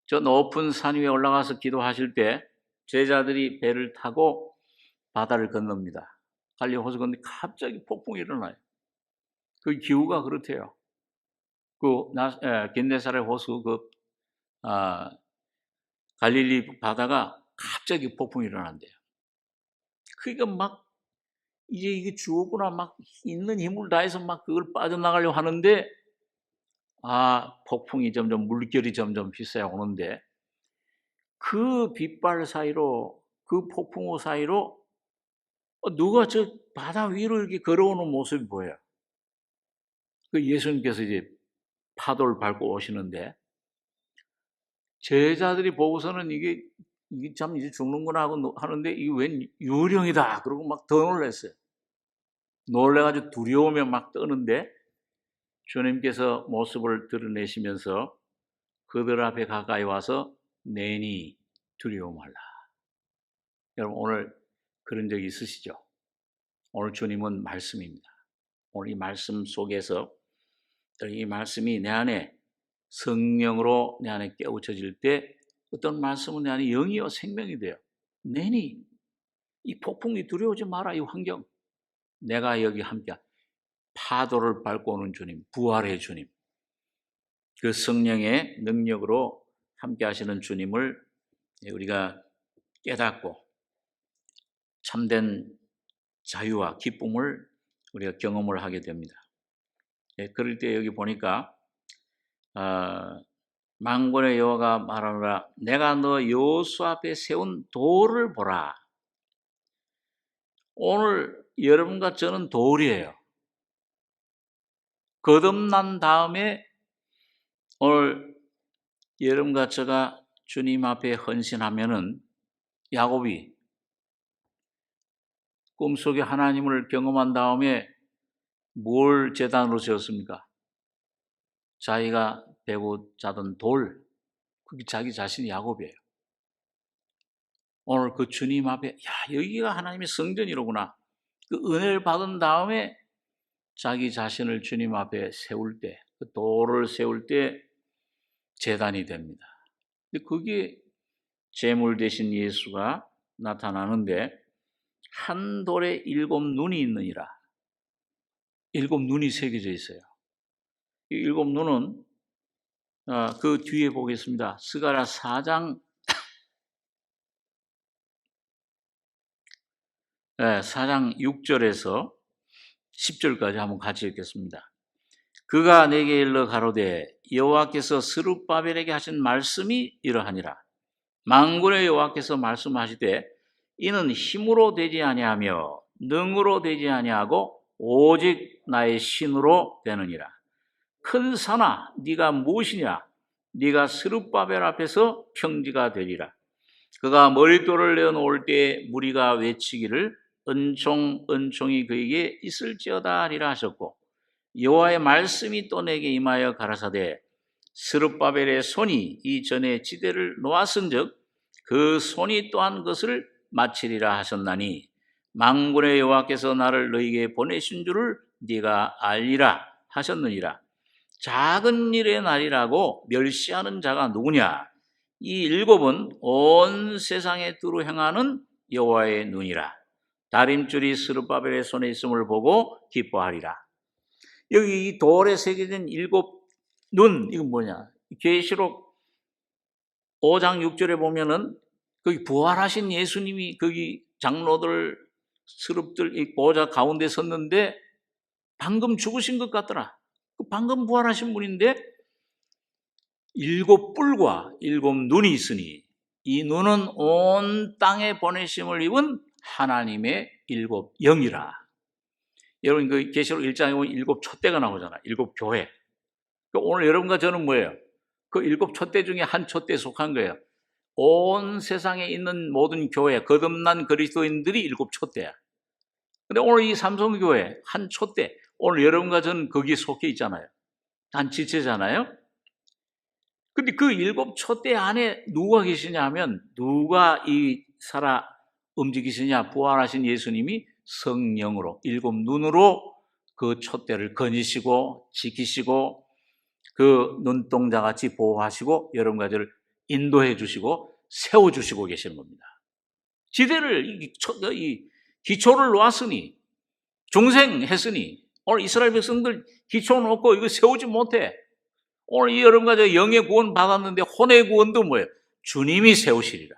저 높은 산 위에 올라가서 기도하실 때 제자들이 배를 타고 바다를 건넙니다. 갈릴리 호수 건너는데 갑자기 폭풍이 일어나요. 그 기후가 그렇대요. 겐네사렛 호수 갈릴리 바다가 갑자기 폭풍이 일어난대요. 그러니까 막 이게 죽었구나 막 있는 힘을 다해서 막 그걸 빠져나가려고 하는데 폭풍이 점점 물결이 점점 휘쌓여 오는데 그 빗발 사이로 그 폭풍우 사이로 누가 저 바다 위로 이렇게 걸어오는 모습이 보여요. 그 예수님께서 이제 파도를 밟고 오시는데 제자들이 보고서는 이게 참 이제 죽는구나 하고 하는데 이게 웬 유령이다 그러고 막 더 놀랐어요. 놀래가지고 두려우며 막 떠는데 주님께서 모습을 드러내시면서 그들 앞에 가까이 와서 내니 두려워 말라. 여러분 오늘 그런 적 있으시죠? 오늘 주님은 말씀입니다. 오늘 이 말씀 속에서 이 말씀이 내 안에 성령으로 내 안에 깨우쳐질 때 어떤 말씀은 내 안에 영이요 생명이 돼요. 내니 이 폭풍이 두려워하지 마라 이 환경. 내가 여기 함께 파도를 밟고 오는 주님, 부활의 주님. 그 성령의 능력으로 함께 하시는 주님을 우리가 깨닫고 참된 자유와 기쁨을 우리가 경험을 하게 됩니다. 그럴 때 여기 보니까 만군의 여호와가 말하노라 내가 너 여호수 앞에 세운 돌을 보라. 오늘 여러분과 저는 돌이에요. 거듭난 다음에 오늘 여러분과 저가 주님 앞에 헌신하면은 야곱이 꿈속에 하나님을 경험한 다음에 뭘 제단으로 지었습니까? 자기가 베고 자던 돌, 그게 자기 자신이 야곱이에요. 오늘 그 주님 앞에 여기가 하나님의 성전이로구나. 그 은혜를 받은 다음에 자기 자신을 주님 앞에 세울 때, 그 돌을 세울 때 제단이 됩니다. 근데 그게 제물 대신 예수가 나타나는데 한 돌에 7 눈이 있느니라. 일곱 눈이 새겨져 있어요. 이 일곱 눈은 그 뒤에 보겠습니다. 스가랴 4장 6절에서 10절까지 한번 같이 읽겠습니다. 그가 내게 일러 가로되 여호와께서 스룹바벨에게 하신 말씀이 이러하니라. 만군의 여호와께서 말씀하시되 이는 힘으로 되지 아니하며 능으로 되지 아니하고 오직 나의 신으로 되느니라. 큰 산아 네가 무엇이냐? 네가 스룹바벨 앞에서 평지가 되리라. 그가 머릿돌을 내어놓을 때 무리가 외치기를 은총이 그에게 있을지어다 하리라 하셨고 여호와의 말씀이 또 내게 임하여 가라사대 스룹바벨의 손이 이전에 지대를 놓았은즉 그 손이 또한 그것을 마치리라 하셨나니 만군의 여호와께서 나를 너희에게 보내신 줄을 네가 알리라 하셨느니라. 작은 일의 날이라고 멸시하는 자가 누구냐? 이 일곱은 온 세상에 두루 행하는 여호와의 눈이라. 다림줄이 스룹바벨의 손에 있음을 보고 기뻐하리라. 여기 이 돌에 새겨진 일곱 눈, 이건 뭐냐? 계시록 5장 6절에 보면은 거기 부활하신 예수님이 거기 장로들, 스룹들 이 보좌 가운데 섰는데 방금 죽으신 것 같더라. 방금 부활하신 분인데 일곱 뿔과 일곱 눈이 있으니 이 눈은 온 땅에 보내심을 입은 하나님의 일곱 영이라. 여러분 그 계시록 1장에 보면 일곱 촛대가 나오잖아. 일곱 교회. 오늘 여러분과 저는 뭐예요? 그 일곱 촛대 중에 한 촛대에 속한 거예요. 온 세상에 있는 모든 교회, 거듭난 그리스도인들이 일곱 촛대야. 근데 오늘 이 삼성교회 한 촛대, 오늘 여러분과 저는 거기에 속해 있잖아요. 단지체잖아요. 근데 그 일곱 촛대 안에 누가 계시냐 하면 누가 움직이시냐? 부활하신 예수님이 성령으로 일곱 눈으로 그 촛대를 거니시고 지키시고 그 눈동자같이 보호하시고 여러분과 저를 인도해 주시고 세워주시고 계시는 겁니다. 지대를 이 기초를 놓았으니 중생했으니 오늘 이스라엘 백성들 기초 놓고 이거 세우지 못해. 오늘 이 여러분과 저 영의 구원 받았는데 혼의 구원도 뭐예요? 주님이 세우시리라.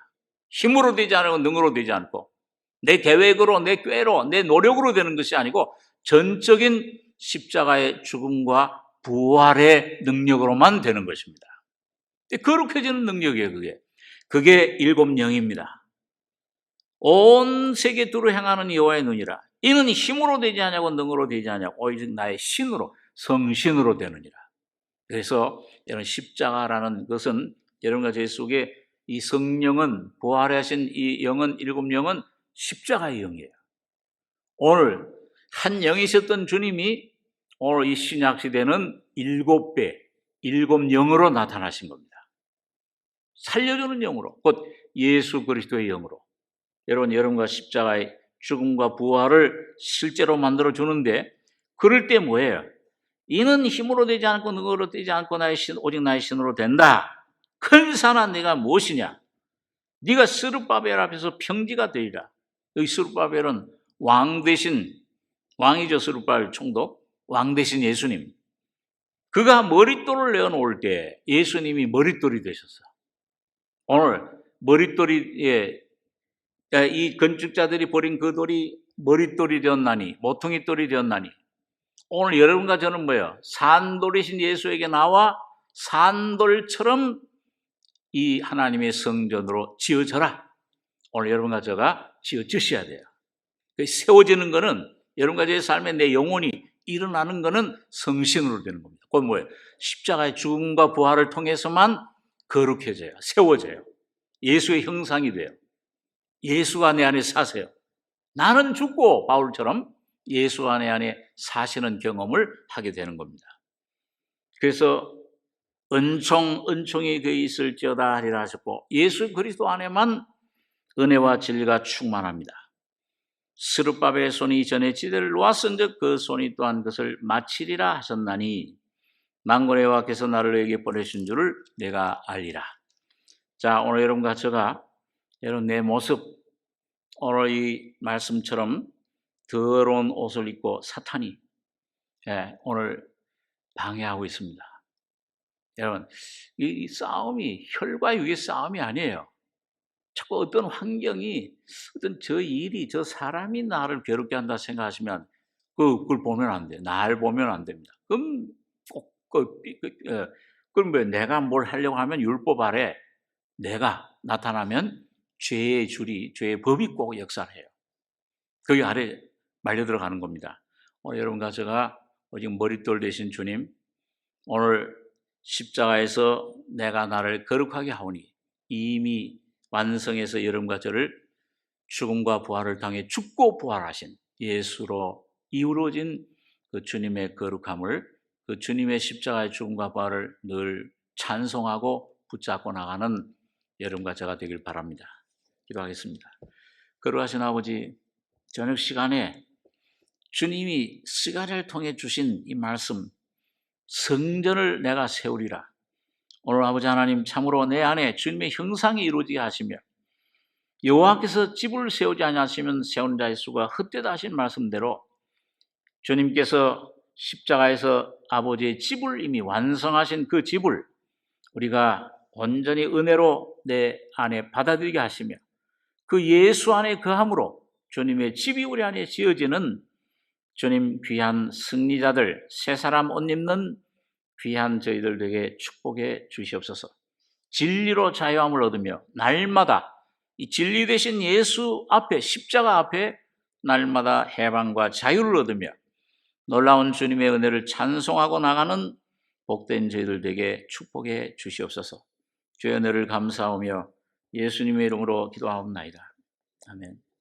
힘으로 되지 않고 능으로 되지 않고 내 계획으로 내 꾀로 내 노력으로 되는 것이 아니고 전적인 십자가의 죽음과 부활의 능력으로만 되는 것입니다. 거룩해지는 능력이에요. 그게 일곱 영입니다. 온 세계 두루 행하는 여호와의 눈이라. 이는 힘으로 되지 않냐고 능으로 되지 않냐고 오직 나의 신으로 성신으로 되느니라. 그래서 여러분 십자가라는 것은 여러분과 제 속에 이 성령은 부활하신 이 영은 일곱 영은 십자가의 영이에요. 오늘 한 영이셨던 주님이 오늘 이 신약 시대는 일곱 배, 일곱 영으로 나타나신 겁니다. 살려주는 영으로, 곧 예수 그리스도의 영으로. 여러분과 십자가의 죽음과 부활을 실제로 만들어 주는데 그럴 때 뭐예요? 이는 힘으로 되지 않고 능으로 되지 않고 오직 나의 신으로 된다. 큰 산아 네가 무엇이냐? 네가 스룹바벨 앞에서 평지가 되리라. 여기 스룹바벨은 왕이죠. 스룹바벨 총독. 왕 대신 예수님. 그가 머릿돌을 내어놓을 때 예수님이 머릿돌이 되셨어. 오늘 이 건축자들이 버린 그 돌이 머릿돌이 되었나니 모퉁이 돌이 되었나니 오늘 여러분과 저는 뭐예요? 산돌이신 예수에게 나와 산돌처럼 이 하나님의 성전으로 지어져라. 오늘 여러분과 저가 지어주셔야 돼요. 세워지는 거는 여러분과 저의 삶에 내 영혼이 일어나는 거는 성신으로 되는 겁니다. 그건 뭐예요? 십자가의 죽음과 부활을 통해서만 거룩해져요. 세워져요. 예수의 형상이 돼요. 예수가 내 안에 사세요. 나는 죽고 바울처럼 예수 안에 사시는 경험을 하게 되는 겁니다. 그래서 은총이 그에 있을지어다 하리라 하셨고 예수 그리스도 안에만 은혜와 진리가 충만합니다. 스룹바벨의 손이 전에 지대를 놓았은즉 그 손이 또한 그것을 마치리라 하셨나니 만군의 여호와께서 나를 너에게 보내신 줄을 내가 알리라. 자, 오늘 여러분과 제가 여러분 내 모습 오늘 이 말씀처럼 더러운 옷을 입고 사탄이 오늘 방해하고 있습니다. 여러분, 이 싸움이 혈과 육의 싸움이 아니에요. 자꾸 어떤 환경이, 어떤 저 일이, 저 사람이 나를 괴롭게 한다 생각하시면 그걸 보면 안 돼요. 날 보면 안 됩니다. 그럼 꼭 그럼 왜 내가 뭘 하려고 하면 율법 아래 내가 나타나면 죄의 법이 꼭 역사를 해요. 거기 아래 말려 들어가는 겁니다. 오늘 여러분과 제가 오직 머릿돌 되신 주님, 오늘 십자가에서 내가 나를 거룩하게 하오니 이미 완성해서 여러분과 저를 죽음과 부활을 당해 죽고 부활하신 예수로 이루어진 그 주님의 거룩함을, 그 주님의 십자가의 죽음과 부활을 늘 찬송하고 붙잡고 나가는 여러분과 제가 되길 바랍니다. 기도하겠습니다. 거룩하신 아버지, 저녁 시간에 주님이 시간을 통해 주신 이 말씀, 성전을 내가 세우리라. 오늘 아버지 하나님, 참으로 내 안에 주님의 형상이 이루어지게 하시며 여호와께서 집을 세우지 아니하시면 세우는 자의 수가 헛되다 하신 말씀대로 주님께서 십자가에서 아버지의 집을 이미 완성하신 그 집을 우리가 온전히 은혜로 내 안에 받아들이게 하시며 그 예수 안에 거함으로 주님의 집이 우리 안에 지어지는 주님 귀한 승리자들, 새 사람 옷 입는 귀한 저희들에게 축복해 주시옵소서. 진리로 자유함을 얻으며 날마다 이 진리 되신 예수 앞에, 십자가 앞에 날마다 해방과 자유를 얻으며 놀라운 주님의 은혜를 찬송하고 나가는 복된 저희들 되게 축복해 주시옵소서. 주의 은혜를 감사하며 예수님의 이름으로 기도하옵나이다. 아멘.